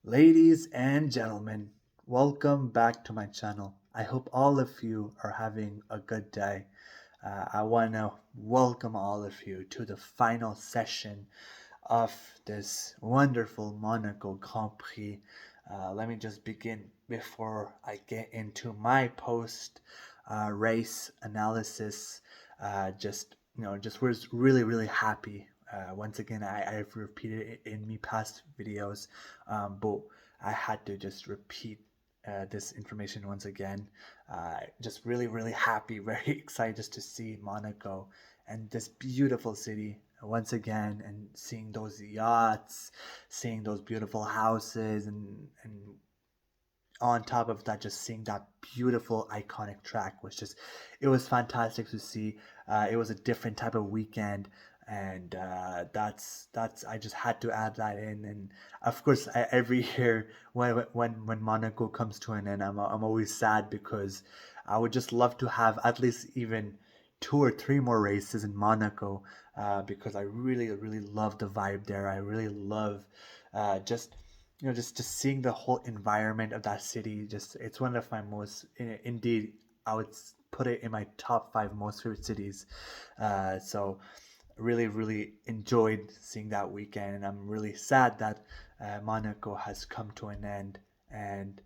Ladies and gentlemen, welcome back to my channel. I hope all of you are having a good day. I want to welcome all of you to the final session of this wonderful Monaco Grand Prix. Let me just begin before I get into my post race analysis. Just was really happy. Once again, I've repeated it in me past videos, but I had to just repeat this information once again. Just really happy, very excited just to see Monaco and this beautiful city once again, and seeing those yachts, seeing those beautiful houses, and on top of that, just seeing that beautiful iconic track was just, it was fantastic to see. It was a different type of weekend, and that's I just had to add that in. And of course, every year when Monaco comes to an end, I'm always sad because I would just love to have at least even two or three more races in Monaco, because I really love the vibe there. I really love just just seeing the whole environment of that city. Just, it's one of my most, indeed, I would put it in my top five most favorite cities. So really enjoyed seeing that weekend, and I'm really sad that Monaco has come to an end, and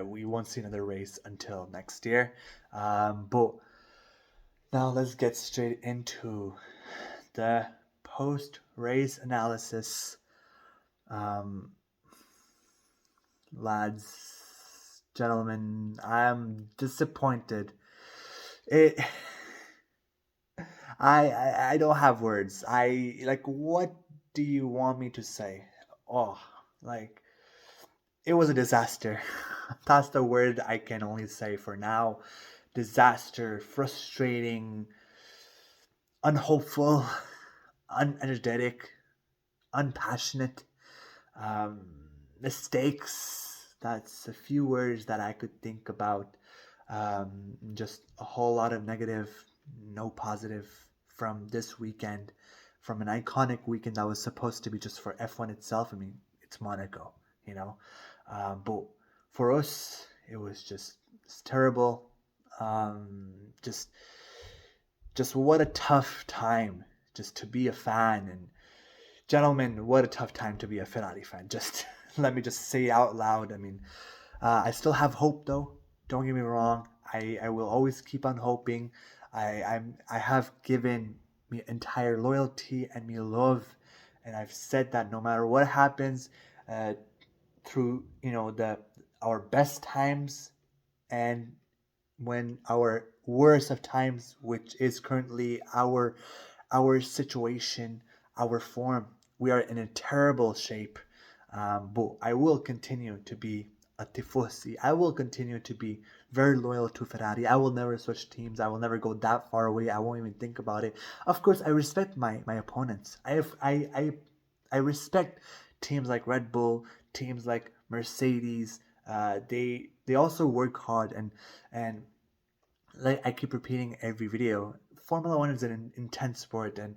we won't see another race until next year. But now let's get straight into the post race analysis. Um, Lads, gentlemen, I'm disappointed. It, I don't have words. What do you want me to say? Oh, like, it was a disaster. That's the word I can only say for now. Disaster, frustrating, unhopeful, unenergetic, unpassionate. Um, Mistakes. That's a few words that I could think about. Just a whole lot of negative, no positive from this weekend, from an iconic weekend that was supposed to be just for F1 itself. I mean, it's Monaco, you know. But for us, it was just, it's terrible. Um, just, just what a tough time just to be a fan. And gentlemen, what a tough time to be a Ferrari fan. Just let me just say out loud. I mean, I still have hope, though. Don't get me wrong. I will always keep on hoping. I have given me entire loyalty and me love, and I've said that no matter what happens, uh, through the our best times, and when our worst of times, which is currently our situation, our form. We are in a terrible shape, but I will continue to be a tifosi. I will continue to be very loyal to Ferrari. I will never switch teams. I will never go that far away. I won't even think about it. Of course, I respect my opponents. I respect teams like Red Bull, teams like Mercedes. They also work hard, and like I keep repeating every video, Formula One is an intense sport, and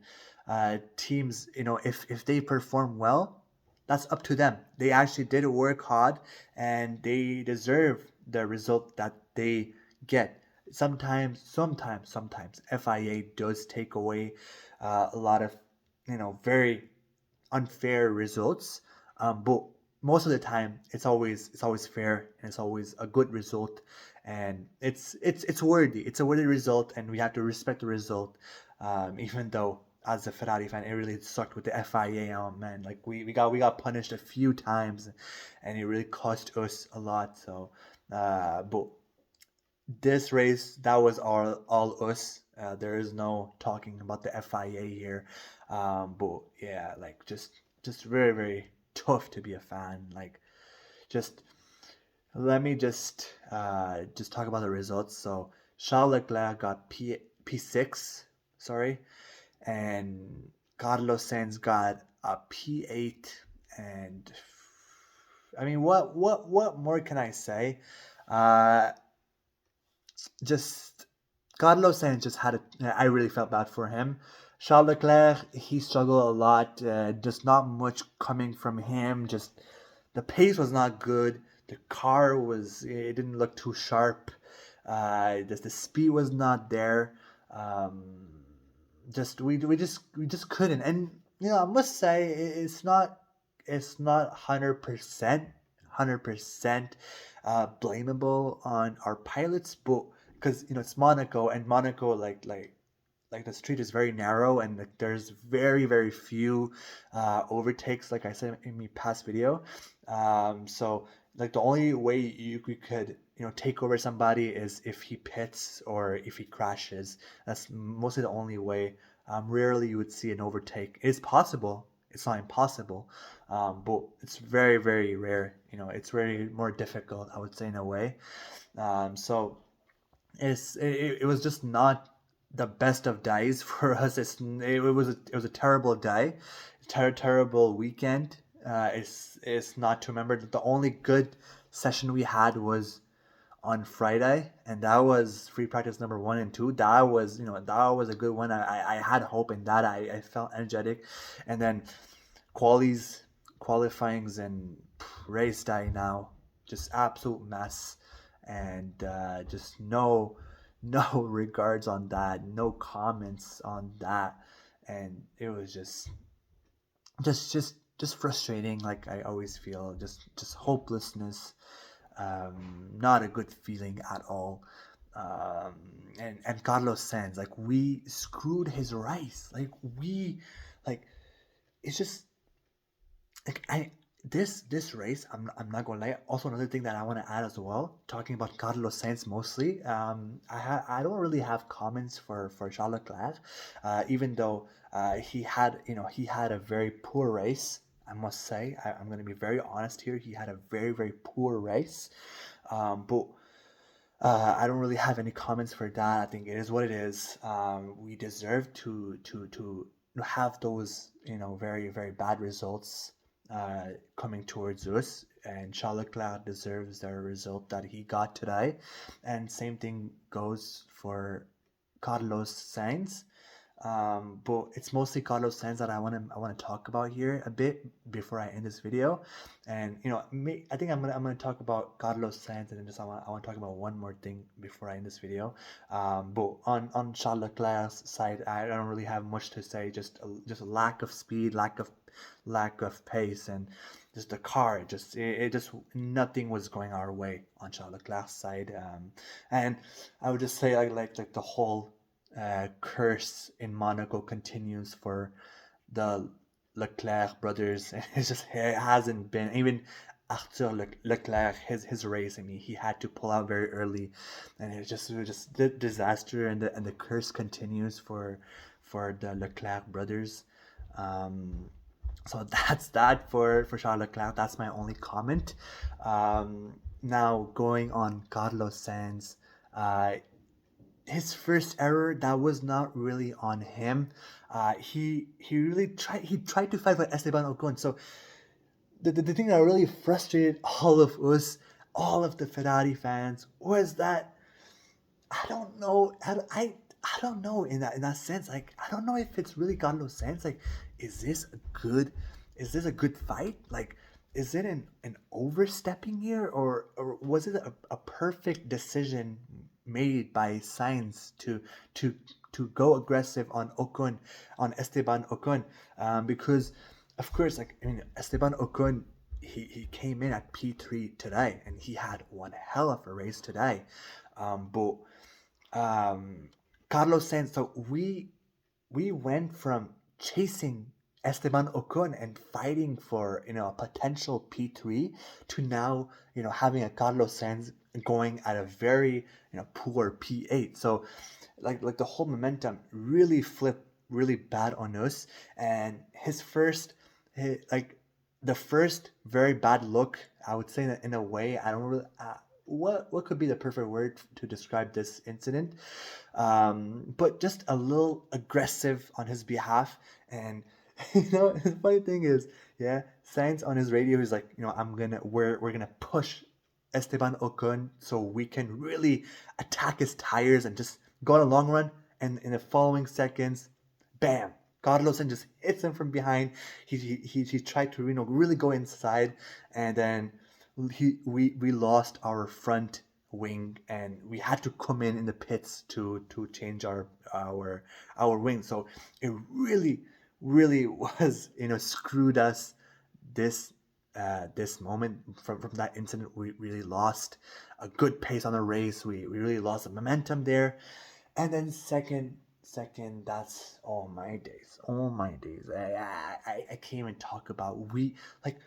teams, if they perform well, that's up to them. They actually did work hard, and they deserve the result that they get. Sometimes FIA does take away a lot of, very unfair results. But most of the time, it's always fair, and it's always a good result, and it's worthy. It's a worthy result, and we have to respect the result. Even though, as a Ferrari fan, it really sucked with the FIA. Oh man, like we got punished a few times, and it really cost us a lot. So, but this race, that was all us. There is no talking about the FIA here. But yeah, like, just very tough to be a fan. Like, just let me just talk about the results. So Charles Leclerc got P6, sorry, and Carlos Sainz got a P8. And I mean, what more can I say? Uh, just Carlos Sainz just had a. I really felt bad for him. Charles Leclerc, he struggled a lot. Just not much coming from him. Just the pace was not good. The car it didn't look too sharp. The speed was not there. Um, we just couldn't. And I must say it's not 100% blamable on our pilots, but because it's Monaco, and Monaco, like the street is very narrow, and like there's very very few overtakes, like I said in my past video. So like the only way you could take over somebody is if he pits or if he crashes. That's mostly the only way. Rarely you would see an overtake. It's possible, it's not impossible, but it's very very rare. It's very more difficult, I would say, in a way. So it was just not the best of days for us. It was a terrible day, terrible weekend. It's not to remember that the only good session we had was on Friday, and that was free practice number 1 and 2. That was a good one. I had hope in that. I felt energetic, and then qualies, qualifyings, and race day now, just absolute mess, and just no regards on that, no comments on that, and it was just frustrating. Like I always feel, just hopelessness. Not a good feeling at all. Um, and Carlos Sainz, like we screwed his race. Like it's just like this race. I'm not gonna lie. Also, another thing that I want to add as well, talking about Carlos Sainz mostly. I don't really have comments for Charles Leclerc, even though he had a very poor race. I must say, I'm going to be very honest here. He had a very very poor race, but I don't really have any comments for that. I think it is what it is. We deserve to have those very very bad results coming towards us, and Charles Leclerc deserves the result that he got today. And same thing goes for Carlos Sainz. But it's mostly Carlos Sainz that I want to talk about here a bit before I end this video. And I think I'm gonna talk about Carlos Sainz, and then I want to talk about one more thing before I end this video. But on Charles Leclerc's side, I don't really have much to say. Just a lack of speed, lack of pace, and just the car. It just nothing was going our way on Charles Leclerc's side. And I would just say like the whole curse in Monaco continues for the Leclerc brothers. It hasn't been even after Leclerc his race. I mean, he had to pull out very early, and it was just the disaster, and the curse continues for the Leclerc brothers. Um, so that's that for Charles Leclerc. That's my only comment. Now going on Carlos Sainz. Uh, his first error, that was not really on him. He really tried to fight with Esteban Ocon. So the thing that really frustrated all of us, all of the Ferrari fans, was that I don't know. I don't know in that sense. Like I don't know if it's really Carlos Sainz. Like, is this a good fight? Like, is it an overstepping here, or was it a perfect decision made by Sainz to to go aggressive on Ocon, on Esteban Ocon? Because of course, like I mean, Esteban Ocon. He came in at P3 today, and he had one hell of a race today. But um, Carlos Sainz. So we went from chasing Esteban Ocon and fighting for a potential P3 to now having a Carlos Sainz going at a very poor P8. So like the whole momentum really flipped really bad on us, and like the first very bad look, I would say that in a way, I don't really. What could be the perfect word to describe this incident? But just a little aggressive on his behalf, and the funny thing is, yeah, Sainz on his radio is like, we're gonna push Esteban Ocon so we can really attack his tires and just go on a long run, and in the following seconds, bam, Carlos and just hits him from behind. He tried to really go inside, and then we lost our front wing, and we had to come in the pits to change our wing. So it really was screwed us this this moment from that incident. We really lost a good pace on the race. We really lost the momentum there. And then second, that's all my days. I can't even talk about like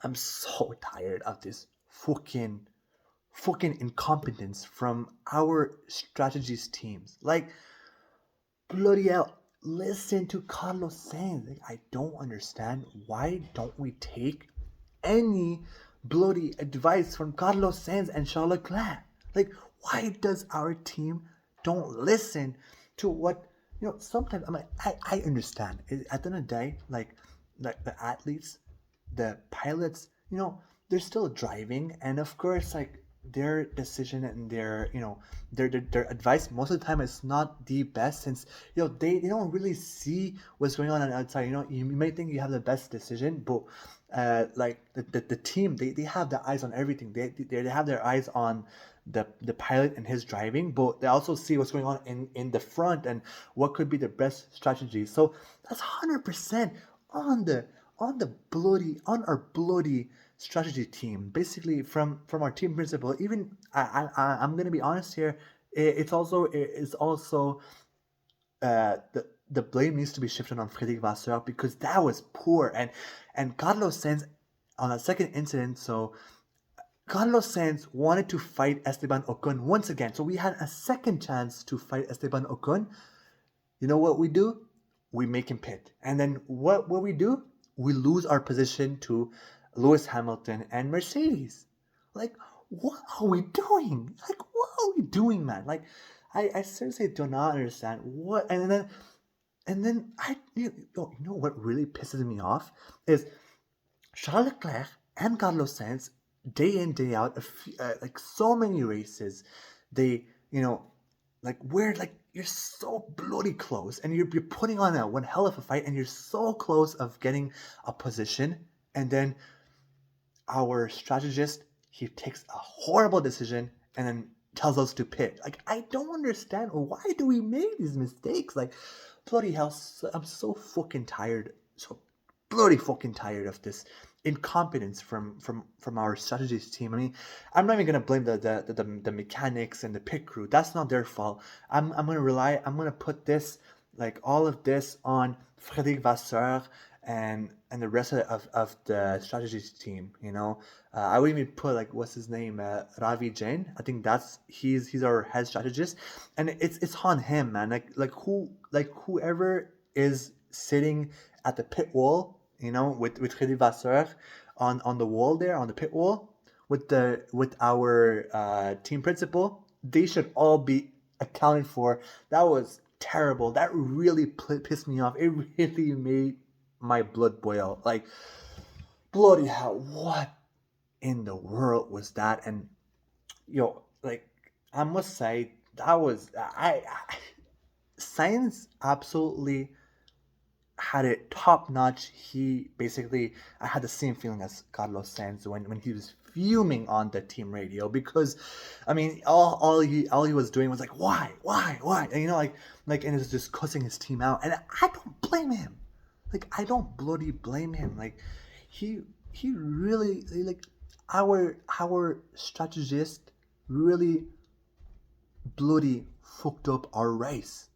I'm so tired of this fucking incompetence from our strategies teams. Like, bloody hell, listen to Carlos Sainz. Like, I don't understand, why don't we take any bloody advice from Carlos Sainz and Charles Leclerc? Like, why does our team don't listen to what sometimes I understand. At the end of the day, like the athletes, the pilots, they're still driving, and of course, like, their decision and their their advice most of the time is not the best, since they don't really see what's going on outside. You may think you have the best decision, but like the team, they have their eyes on everything. They have their eyes on the pilot and his driving, but they also see what's going on in the front and what could be the best strategy. So that's 100% on on our bloody strategy team, basically from our team principal. Even I'm gonna be honest here, it's also the blame needs to be shifted on Frédéric Vasseur, because that was poor. And Carlos Sainz on a second incident. So Carlos Sainz wanted to fight Esteban Ocon once again. So we had a second chance to fight Esteban Ocon. You know what we do? We make him pit. And then what we do? We lose our position to Lewis Hamilton and Mercedes. Like, what are we doing? Like, what are we doing, man? Like, I seriously do not understand what. And then you know what really pisses me off is Charles Leclerc and Carlos Sainz, day in day out, like so many races, they like, we're like, you're so bloody close, and you're putting on one hell of a fight, and you're so close of getting a position, and then our strategist, he takes a horrible decision and then tells us to pit. Like, I don't understand, why do we make these mistakes? Like, bloody hell, I'm so fucking tired, so bloody fucking tired of this incompetence from our strategies team. I mean, I'm not even gonna blame the mechanics and the pit crew. That's not their fault. I'm gonna put this, like, all of this on Frédéric Vasseur and the rest of the strategies team. I would even put, like, what's his name, Ravi Jain. I think he's our head strategist, and it's on him, man. Like whoever is sitting at the pit wall, with Freddy Vasseur on the wall there, on the pit wall, with our team principal, they should all be accounted for. That was terrible. That really pissed me off. It really made my blood boil. Like, bloody hell, what in the world was that? And like, I must say, that was science absolutely had it top notch. I had the same feeling as Carlos Sainz when he was fuming on the team radio, because I mean, all he was doing was like, why, and and he was just cussing his team out, and I don't blame him. Like, I don't bloody blame him. Like, he really, like, our strategist really bloody fucked up our race.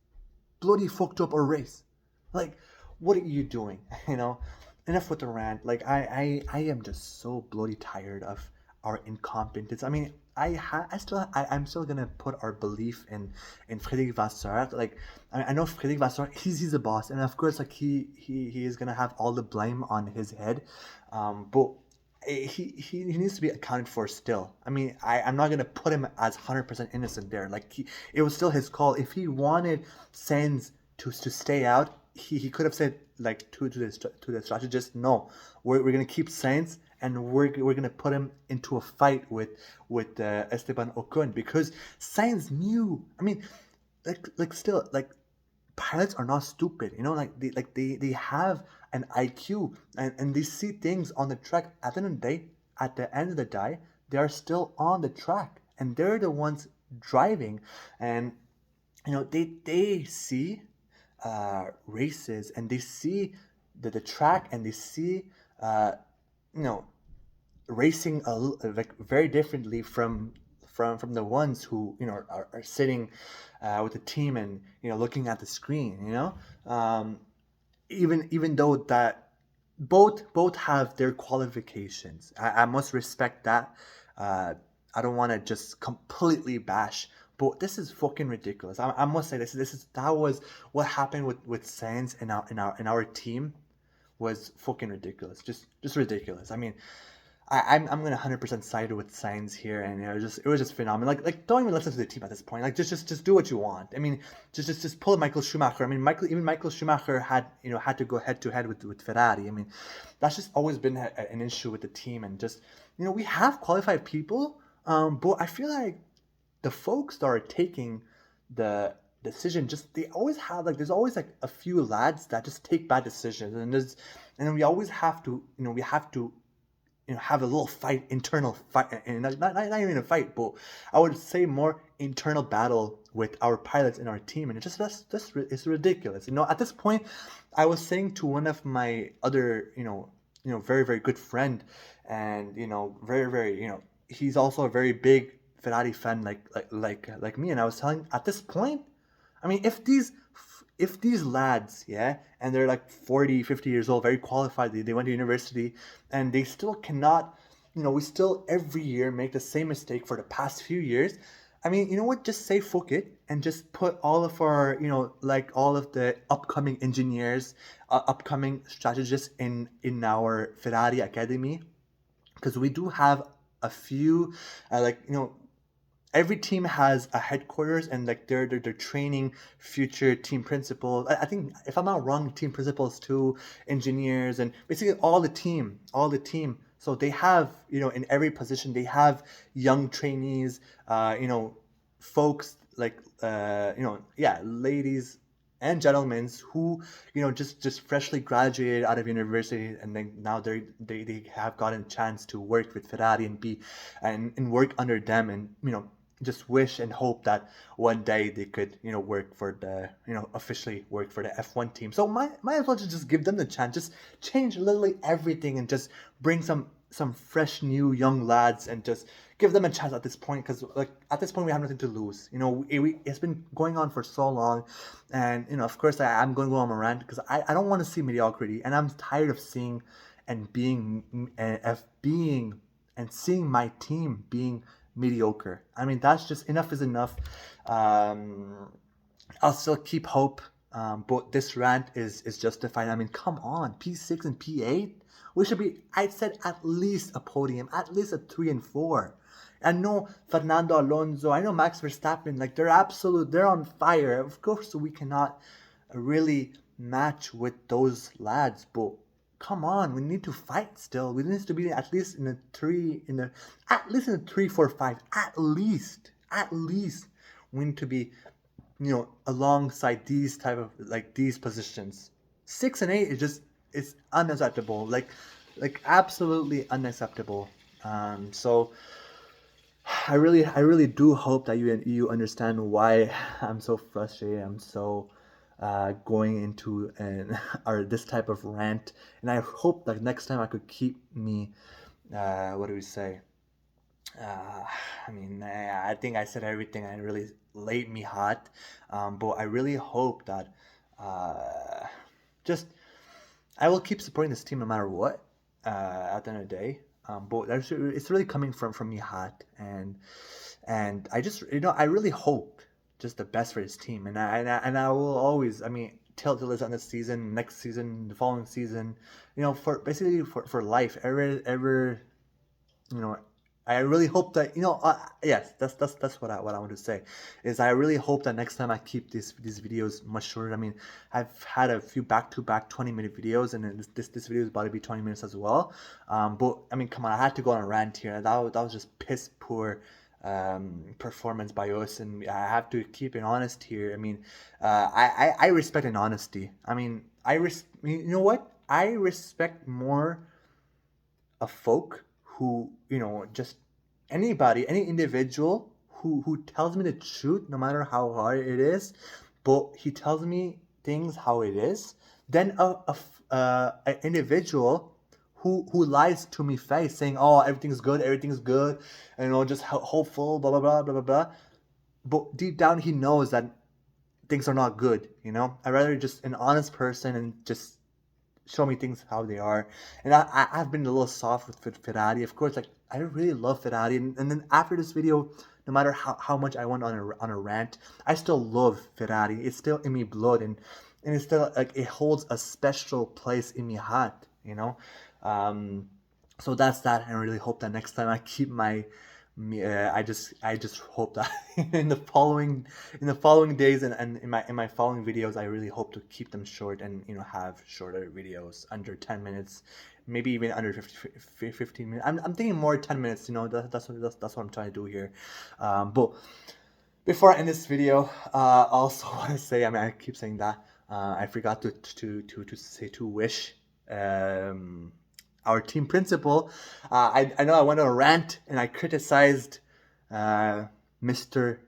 Like, what are you doing? Enough with the rant. Like, I am just so bloody tired of our incompetence. I mean, I'm still gonna put our belief in Frédéric Vasseur. Like, I know Frédéric Vasseur, he's a boss, and of course, like, he is gonna have all the blame on his head, but he needs to be accounted for still. I mean, I'm not gonna put him as 100% innocent there. Like, it was still his call. If he wanted Sainz to stay out, he could have said, like, to the strategist, no, we're gonna keep Sainz, and we're gonna put him into a fight with Esteban Ocon, because Sainz knew. I mean, like still, like, pilots are not stupid. They have an IQ, and they see things on the track. At the end of the day, they are still on the track, and they're the ones driving, and they see races, and they see the track, and they see you know racing like very differently from the ones who are sitting with the team and looking at the screen. Even though that both have their qualifications, I must respect that. I don't want to just completely bash, but this is fucking ridiculous. I must say that was what happened with Sainz in our team was fucking ridiculous. Just ridiculous. I mean, I'm gonna 100% side with Sainz here, and it was just phenomenal. Don't even listen to the team at this point. Just do what you want. I mean, just pull Michael Schumacher. I mean, Michael Schumacher had to go head to head with Ferrari. I mean, that's just always been an issue with the team, and just we have qualified people, but I feel like the folks that are taking the decision, just they always have there's always a few lads that just take bad decisions, and we always have to have a little internal fight, and not even a fight, but I would say more internal battle with our pilots in our team, and it's ridiculous. At this point, I was saying to one of my other very very good friend, and very very he's also a very big Ferrari fan like me, and I was telling at this point, I mean, if these lads, yeah, and they're like 40, 50 years old, very qualified, they went to university, and they still cannot, we still every year make the same mistake for the past few years. I mean, you know what? Just say fuck it and just put all of our, all of the upcoming engineers, upcoming strategists in our Ferrari Academy, because we do have a few, every team has a headquarters, and they're training future team principals. I think, if I'm not wrong, team principals too, engineers, and basically all the team. So they have, in every position they have young trainees, folks yeah, ladies and gentlemen who just freshly graduated out of university, and then now they have gotten a chance to work with Ferrari and be and work under them, and just wish and hope that one day they could work for the officially work for the F1 team. So might as well just give them the chance, just change literally everything, and just bring some fresh new young lads, and just give them a chance at this point, because at this point we have nothing to lose. It's been going on for so long, and of course I'm going to go on a rant, because I don't want to see mediocrity, and I'm tired of seeing and being and seeing my team being mediocre. I mean, that's just enough is enough. I'll still keep hope, but this rant is justified. I mean, come on, P6 and P8. We should be, I said, at least a podium, at least a 3 and 4. I know Fernando Alonso, I know Max Verstappen, they're on fire. Of course, we cannot really match with those lads, but come on, we need to fight still. We need to be at least in the 3, 4, 5. At least. We need to be, alongside these type of, these positions. 6 and 8 it's unacceptable. Absolutely unacceptable. So I really do hope that you understand why I'm so frustrated. I'm so going into or this type of rant, and I hope that next time I could keep me. What do we say? I mean, I think I said everything. I really laid me hot, but I really hope that just I will keep supporting this team no matter what. At the end of the day, but it's really coming from me hot, and I just I really hope just the best for this team, and I will always, I mean, till this end of the season, next season, the following season, for basically for life, ever you know. I really hope that yes, that's what I want to say, is I really hope that next time I keep these videos much shorter. I mean, I've had a few back-to-back 20-minute videos, and then this video is about to be 20 minutes as well. But I mean, come on, I had to go on a rant here. That was just piss poor performance by us, and I have to keep it honest here. I mean, I respect an honesty. I mean, you know what? I respect more a folk who, just anybody, any individual who tells me the truth, no matter how hard it is, but he tells me things how it is, than an individual who lies to me face, saying, "Oh, everything's good," and just hopeful, blah blah blah blah blah blah. But deep down, he knows that things are not good. I'd rather just an honest person and just show me things how they are. And I've been a little soft with Ferrari. Of course, like, I really love Ferrari. And then after this video, no matter how much I went on a rant, I still love Ferrari. It's still in me blood, and it's still like it holds a special place in me heart. Um, so that's that. I really hope that next time I keep I just hope that in the following days, and in my following videos, I really hope to keep them short, and have shorter videos under 10 minutes, maybe even under 15 minutes. I'm thinking more 10 minutes. That's what I'm trying to do here. But before I end this video, I also want to say, I mean, I keep saying that, I forgot to wish our team principal. I know I went on a rant and I criticized Mr.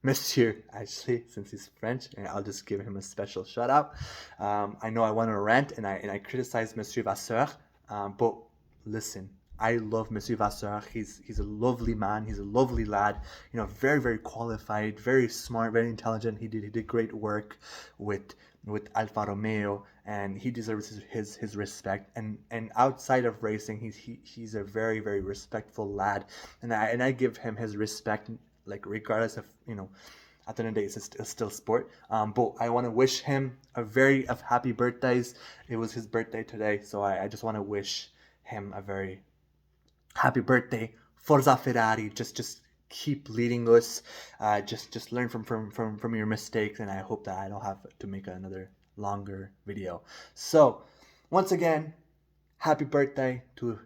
Monsieur, actually, since he's French, and I'll just give him a special shout out. I know I went on a rant and I criticized Monsieur Vasseur, but listen, I love Monsieur Vasseur. He's a lovely man. He's a lovely lad. Very very qualified, very smart, very intelligent. He did great work with Alfa Romeo, and he deserves his respect. And outside of racing, he's a very very respectful lad, and I give him his respect, like, regardless of, at the end of the day, it's still sport. But I want to wish him a happy birthdays. It was his birthday today, so I just want to wish him a very happy birthday. Forza Ferrari. Just keep leading us. Just learn from your mistakes, and I hope that I don't have to make another longer video. So once again, happy birthday to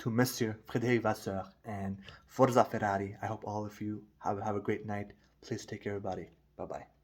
Monsieur Frédéric Vasseur, and Forza Ferrari. I hope all of you have a great night. Please take care, everybody. Bye bye.